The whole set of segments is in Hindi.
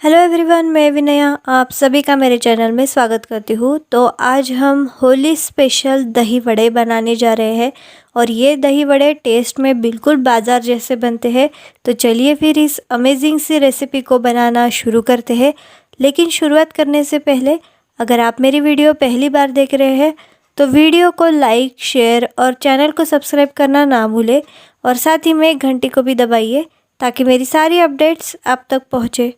हेलो एवरीवन, मैं विनया आप सभी का मेरे चैनल में स्वागत करती हूँ। तो आज हम होली स्पेशल दही वड़े बनाने जा रहे हैं और ये दही वड़े टेस्ट में बिल्कुल बाज़ार जैसे बनते हैं। तो चलिए फिर इस अमेजिंग सी रेसिपी को बनाना शुरू करते हैं। लेकिन शुरुआत करने से पहले अगर आप मेरी वीडियो पहली बार देख रहे हैं तो वीडियो को लाइक, शेयर और चैनल को सब्सक्राइब करना ना भूलें और साथ ही में घंटी को भी दबाइए ताकि मेरी सारी अपडेट्स आप तक पहुँचे।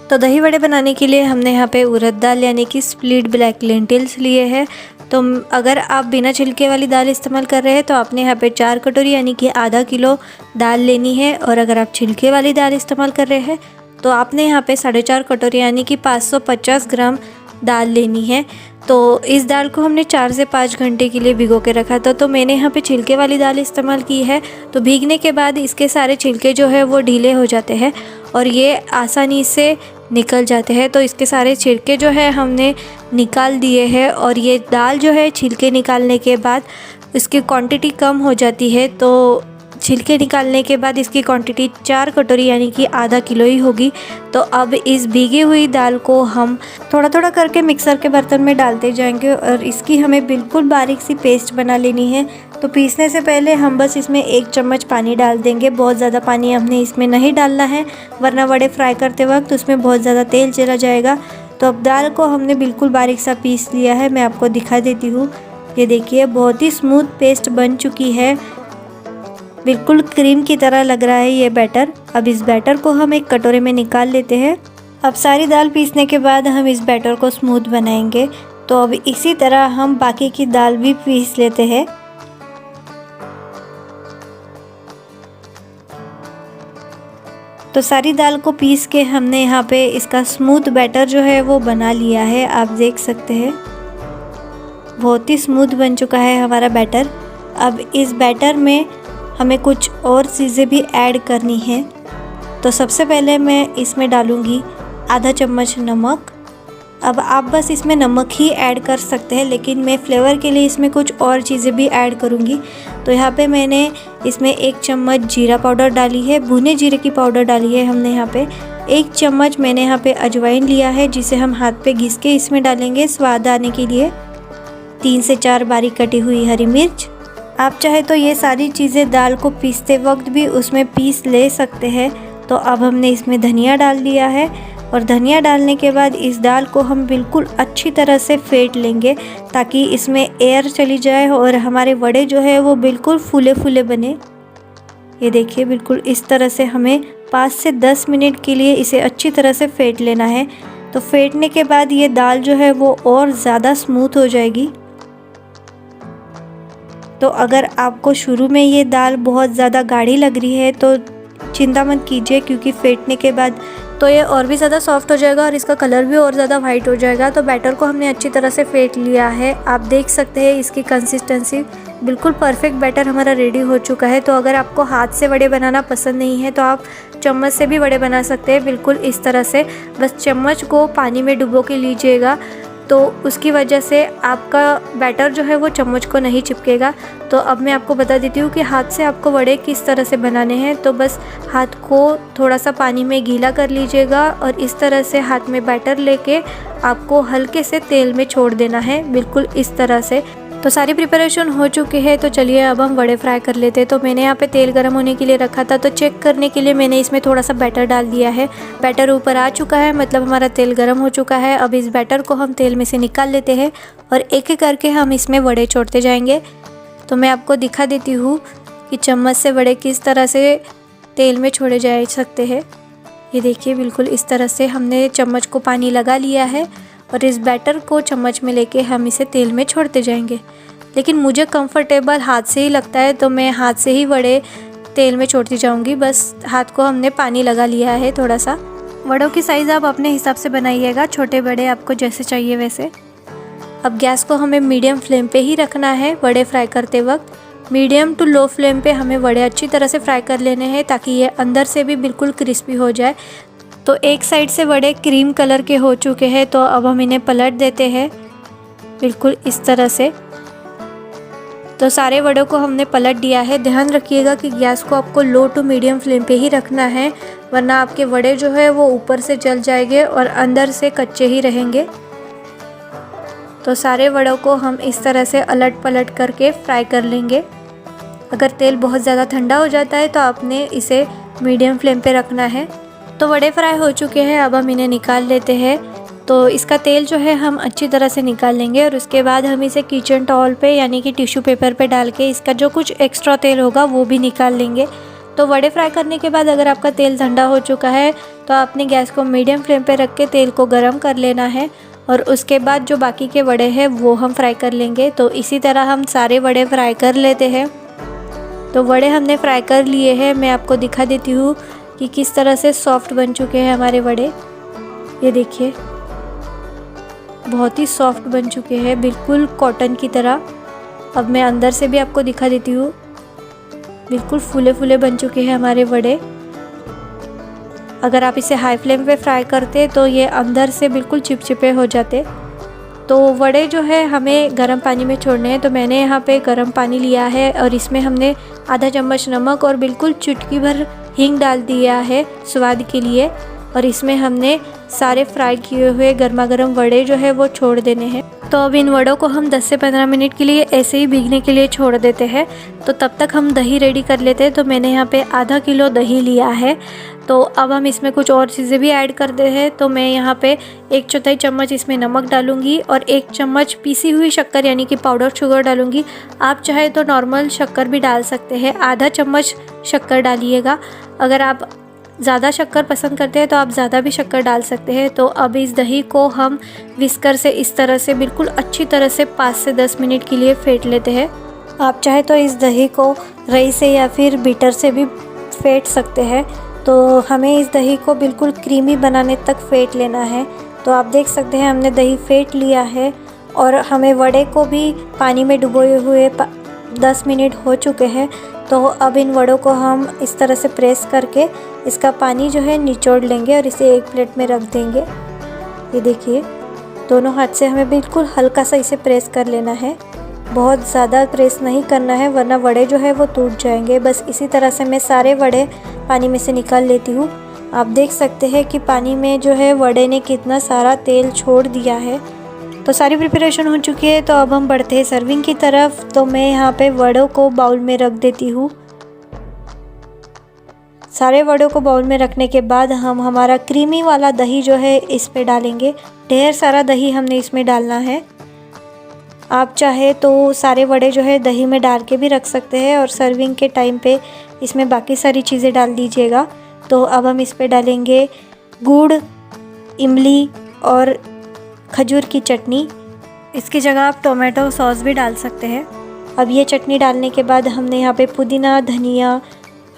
तो दही वड़े बनाने के लिए हमने यहाँ पे उड़द दाल यानी कि स्प्लिट ब्लैक लेंटिल्स लिए हैं। तो अगर आप बिना छिलके वाली दाल इस्तेमाल कर रहे हैं तो आपने यहाँ पे 4 कटोरी यानी कि आधा किलो दाल लेनी है। और अगर आप छिलके वाली दाल इस्तेमाल कर रहे हैं तो आपने यहाँ पे 4.5 कटोरी यानी कि 550 ग्राम दाल लेनी है। तो इस दाल को हमने 4 से 5 घंटे के लिए भिगो के रखा था। तो मैंने यहाँ पे छिलके वाली दाल इस्तेमाल की है। तो भीगने के बाद इसके सारे छिलके जो है वो ढीले हो जाते हैं और ये आसानी से निकल जाते हैं। तो इसके सारे छिलके जो है हमने निकाल दिए हैं और ये दाल जो है छिलके निकालने के बाद इसकी क्वांटिटी कम हो जाती है। तो छिलके निकालने के बाद इसकी क्वांटिटी 4 कटोरी यानी कि आधा किलो ही होगी। तो अब इस भीगी हुई दाल को हम थोड़ा थोड़ा करके मिक्सर के बर्तन में डालते जाएंगे और इसकी हमें बिल्कुल बारीक सी पेस्ट बना लेनी है। तो पीसने से पहले हम बस इसमें 1 चम्मच पानी डाल देंगे। बहुत ज़्यादा पानी हमने इसमें नहीं डालना है वरना वड़े फ्राई करते वक्त उसमें बहुत ज़्यादा तेल चला जाएगा। तो अब दाल को हमने बिल्कुल बारीक सा पीस लिया है। मैं आपको दिखा देती हूँ, ये देखिए बहुत ही स्मूथ पेस्ट बन चुकी है, बिल्कुल क्रीम की तरह लग रहा है ये बैटर। अब इस बैटर को हम एक कटोरे में निकाल लेते हैं। अब सारी दाल पीसने के बाद हम इस बैटर को स्मूथ बनाएंगे। तो अब इसी तरह हम बाकी की दाल भी पीस लेते हैं। तो सारी दाल को पीस के हमने यहाँ पे इसका स्मूथ बैटर जो है वो बना लिया है। आप देख सकते हैं बहुत ही स्मूथ बन चुका है हमारा बैटर। अब इस बैटर में हमें कुछ और चीज़ें भी ऐड करनी है। तो सबसे पहले मैं इसमें डालूँगी आधा चम्मच नमक। अब आप बस इसमें नमक ही ऐड कर सकते हैं लेकिन मैं फ्लेवर के लिए इसमें कुछ और चीज़ें भी ऐड करूँगी। तो यहाँ पे मैंने इसमें 1 चम्मच जीरा पाउडर डाली है, भुने जीरे की पाउडर डाली है हमने यहाँ पे। 1 चम्मच मैंने यहाँ पे अजवाइन लिया है जिसे हम हाथ पे घिस के इसमें डालेंगे स्वाद आने के लिए। 3 से 4 बारीक कटी हुई हरी मिर्च। आप चाहे तो ये सारी चीज़ें दाल को पीसते वक्त भी उसमें पीस ले सकते हैं। तो अब हमने इसमें धनिया डाल दिया है और धनिया डालने के बाद इस दाल को हम बिल्कुल अच्छी तरह से फेंट लेंगे ताकि इसमें एयर चली जाए और हमारे वड़े जो है वो बिल्कुल फूले फूले बने। ये देखिए बिल्कुल इस तरह से हमें 5 से 10 मिनट के लिए इसे अच्छी तरह से फेंट लेना है। तो फेंटने के बाद ये दाल जो है वो और ज़्यादा स्मूथ हो जाएगी। तो अगर आपको शुरू में ये दाल बहुत ज़्यादा गाढ़ी लग रही है तो चिंता मत कीजिए क्योंकि फेंटने के बाद तो ये और भी ज़्यादा सॉफ्ट हो जाएगा और इसका कलर भी और ज़्यादा वाइट हो जाएगा। तो बैटर को हमने अच्छी तरह से फेंट लिया है। आप देख सकते हैं इसकी कंसिस्टेंसी बिल्कुल परफेक्ट बैटर हमारा रेडी हो चुका है। तो अगर आपको हाथ से वड़े बनाना पसंद नहीं है तो आप चम्मच से भी वड़े बना सकते हैं। बिल्कुल इस तरह से बस चम्मच को पानी में डुबो के लीजिएगा तो उसकी वजह से आपका बैटर जो है वो चम्मच को नहीं चिपकेगा। तो अब मैं आपको बता देती हूँ कि हाथ से आपको वड़े किस तरह से बनाने हैं। तो बस हाथ को थोड़ा सा पानी में गीला कर लीजिएगा और इस तरह से हाथ में बैटर लेके आपको हल्के से तेल में छोड़ देना है, बिल्कुल इस तरह से। तो सारी प्रिपरेशन हो चुकी है। तो चलिए अब हम वड़े फ्राई कर लेते हैं। तो मैंने यहाँ पे तेल गर्म होने के लिए रखा था। तो चेक करने के लिए मैंने इसमें थोड़ा सा बैटर डाल दिया है। बैटर ऊपर आ चुका है, मतलब हमारा तेल गर्म हो चुका है। अब इस बैटर को हम तेल में से निकाल लेते हैं और एक एक करके हम इसमें वड़े छोड़ते जाएंगे। तो मैं आपको दिखा देती हूँ कि चम्मच से वड़े किस तरह से तेल में छोड़े जा सकते हैं। ये देखिए बिल्कुल इस तरह से हमने चम्मच को पानी लगा लिया है और इस बैटर को चम्मच में लेके हम इसे तेल में छोड़ते जाएंगे। लेकिन मुझे कंफर्टेबल हाथ से ही लगता है तो मैं हाथ से ही वड़े तेल में छोड़ती जाऊंगी। बस हाथ को हमने पानी लगा लिया है थोड़ा सा। वड़ों की साइज़ आप अपने हिसाब से बनाइएगा, छोटे बड़े आपको जैसे चाहिए वैसे। अब गैस को हमें मीडियम फ्लेम पे ही रखना है वड़े फ्राई करते वक्त। मीडियम टू लो फ्लेम पे हमें वड़े अच्छी तरह से फ्राई कर लेने हैं ताकि ये अंदर से भी बिल्कुल क्रिस्पी हो जाए। तो एक साइड से वड़े क्रीम कलर के हो चुके हैं तो अब हम इन्हें पलट देते हैं बिल्कुल इस तरह से। तो सारे वड़ों को हमने पलट दिया है। ध्यान रखिएगा कि गैस को आपको लो टू मीडियम फ्लेम पे ही रखना है, वरना आपके वड़े जो है वो ऊपर से जल जाएंगे और अंदर से कच्चे ही रहेंगे। तो सारे वड़ों को हम इस तरह से अलट पलट करके फ्राई कर लेंगे। अगर तेल बहुत ज़्यादा ठंडा हो जाता है तो आपने इसे मीडियम फ्लेम पे रखना है। तो वड़े फ्राई हो चुके हैं, अब हम इन्हें निकाल लेते हैं। तो इसका तेल जो है हम अच्छी तरह से निकाल लेंगे और उसके बाद हम इसे किचन टॉवल पे यानी कि टिश्यू पेपर पे डाल के इसका जो कुछ एक्स्ट्रा तेल होगा वो भी निकाल लेंगे। तो वड़े फ्राई करने के बाद अगर आपका तेल ठंडा हो चुका है तो आपने गैस को मीडियम फ्लेम पे रख के तेल को गर्म कर लेना है और उसके बाद जो बाकी के वड़े हैं वो हम फ्राई कर लेंगे। तो इसी तरह हम सारे वड़े फ्राई कर लेते हैं। तो वड़े हमने फ्राई कर लिए हैं, मैं आपको दिखा देती हूँ कि किस तरह से सॉफ्ट बन चुके हैं हमारे वड़े। ये देखिए बहुत ही सॉफ्ट बन चुके हैं, बिल्कुल कॉटन की तरह। अब मैं अंदर से भी आपको दिखा देती हूँ, बिल्कुल फूले फूले बन चुके हैं हमारे वड़े। अगर आप इसे हाई फ्लेम पे फ्राई करते तो ये अंदर से बिल्कुल चिपचिपे हो जाते। तो वड़े जो है हमें गर्म पानी में छोड़ने हैं। तो मैंने यहाँ पे गर्म पानी लिया है और इसमें हमने आधा चम्मच नमक और बिल्कुल चुटकी भर हींग डाल दिया है स्वाद के लिए। और इसमें हमने सारे फ्राई किए हुए गर्मा गर्म वड़े जो है वो छोड़ देने हैं। तो अब इन वड़ों को हम 10 से 15 मिनट के लिए ऐसे ही भीगने के लिए छोड़ देते हैं। तो तब तक हम दही रेडी कर लेते हैं। तो मैंने यहाँ पे आधा किलो दही लिया है। तो अब हम इसमें कुछ और चीज़ें भी ऐड करते हैं। तो मैं यहाँ पे 1/4 चम्मच इसमें नमक डालूँगी और 1 चम्मच पीसी हुई शक्कर यानी कि पाउडर शुगर डालूँगी। आप चाहे तो नॉर्मल शक्कर भी डाल सकते हैं, आधा चम्मच शक्कर डालिएगा। अगर आप ज़्यादा शक्कर पसंद करते हैं तो आप ज़्यादा भी शक्कर डाल सकते हैं। तो अब इस दही को हम विस्कर से इस तरह से बिल्कुल अच्छी तरह से 5 से 10 मिनट के लिए फेंट लेते हैं। आप चाहे तो इस दही को रई से या फिर बीटर से भी फेंट सकते हैं। तो हमें इस दही को बिल्कुल क्रीमी बनाने तक फेंट लेना है। तो आप देख सकते हैं हमने दही फेंट लिया है और हमें वड़े को भी पानी में डुबोए हुए 10 मिनट हो चुके हैं। तो अब इन वड़ों को हम इस तरह से प्रेस करके इसका पानी जो है निचोड़ लेंगे और इसे एक प्लेट में रख देंगे। ये देखिए दोनों हाथ से हमें बिल्कुल हल्का सा इसे प्रेस कर लेना है, बहुत ज़्यादा प्रेस नहीं करना है वरना वड़े जो है वो टूट जाएंगे। बस इसी तरह से मैं सारे वड़े पानी में से निकाल लेती हूँ। आप देख सकते हैं कि पानी में जो है वड़े ने कितना सारा तेल छोड़ दिया है। तो सारी प्रिपरेशन हो चुकी है। तो अब हम बढ़ते हैं सर्विंग की तरफ। तो मैं यहाँ पे वड़ों को बाउल में रख देती हूँ। सारे वड़ों को बाउल में रखने के बाद हम हमारा क्रीमी वाला दही जो है इस पे डालेंगे। ढेर सारा दही हमने इसमें डालना है। आप चाहे तो सारे वड़े जो है दही में डाल के भी रख सकते हैं और सर्विंग के टाइम पे इसमें बाकी सारी चीज़ें डाल दीजिएगा। तो अब हम इस पे डालेंगे गुड़, इमली और खजूर की चटनी। इसकी जगह आप टोमेटो सॉस भी डाल सकते हैं। अब ये चटनी डालने के बाद हमने यहाँ पे पुदीना, धनिया,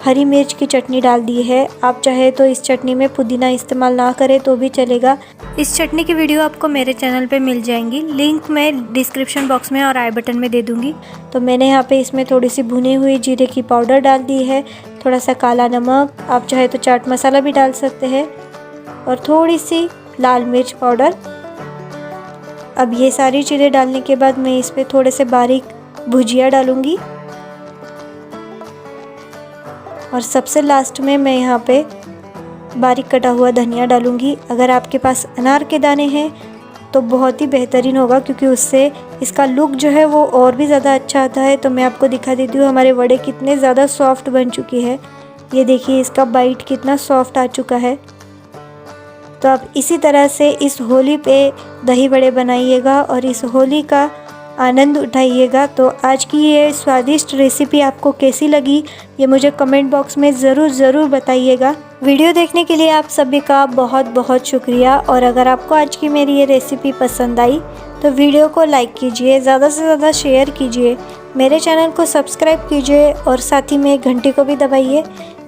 हरी मिर्च की चटनी डाल दी है। आप चाहे तो इस चटनी में पुदीना इस्तेमाल ना करें तो भी चलेगा। इस चटनी की वीडियो आपको मेरे चैनल पे मिल जाएंगी, लिंक मैं डिस्क्रिप्शन बॉक्स में और आई बटन में दे दूँगी। तो मैंने यहाँ पे इसमें थोड़ी सी भुनी हुई जीरे की पाउडर डाल दी है, थोड़ा सा काला नमक, आप चाहे तो चाट मसाला भी डाल सकते हैं और थोड़ी सी लाल मिर्च पाउडर। अब ये सारी चीज़ें डालने के बाद मैं इस पर थोड़े से बारीक भुजिया डालूँगी और सबसे लास्ट में मैं यहाँ पे बारीक कटा हुआ धनिया डालूँगी। अगर आपके पास अनार के दाने हैं तो बहुत ही बेहतरीन होगा, क्योंकि उससे इसका लुक जो है वो और भी ज़्यादा अच्छा आता है। तो मैं आपको दिखा देती हूँ हमारे वड़े कितने ज़्यादा सॉफ्ट बन चुकी है। ये देखिए इसका बाइट कितना सॉफ्ट आ चुका है। तो आप इसी तरह से इस होली पे दही वड़े बनाइएगा और इस होली का आनंद उठाइएगा। तो आज की ये स्वादिष्ट रेसिपी आपको कैसी लगी ये मुझे कमेंट बॉक्स में ज़रूर बताइएगा। वीडियो देखने के लिए आप सभी का बहुत बहुत शुक्रिया। और अगर आपको आज की मेरी ये रेसिपी पसंद आई तो वीडियो को लाइक कीजिए, ज़्यादा से ज़्यादा शेयर कीजिए, मेरे चैनल को सब्सक्राइब कीजिए और साथ ही में घंटी को भी दबाइए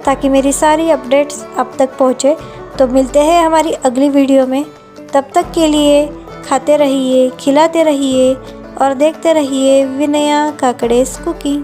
ताकि मेरी सारी अपडेट्स आप तक पहुँचे। तो मिलते हैं हमारी अगली वीडियो में। तब तक के लिए खाते रहिए, खिलाते रहिए और देखते रहिए विनया काकड़ेस कुकिंग।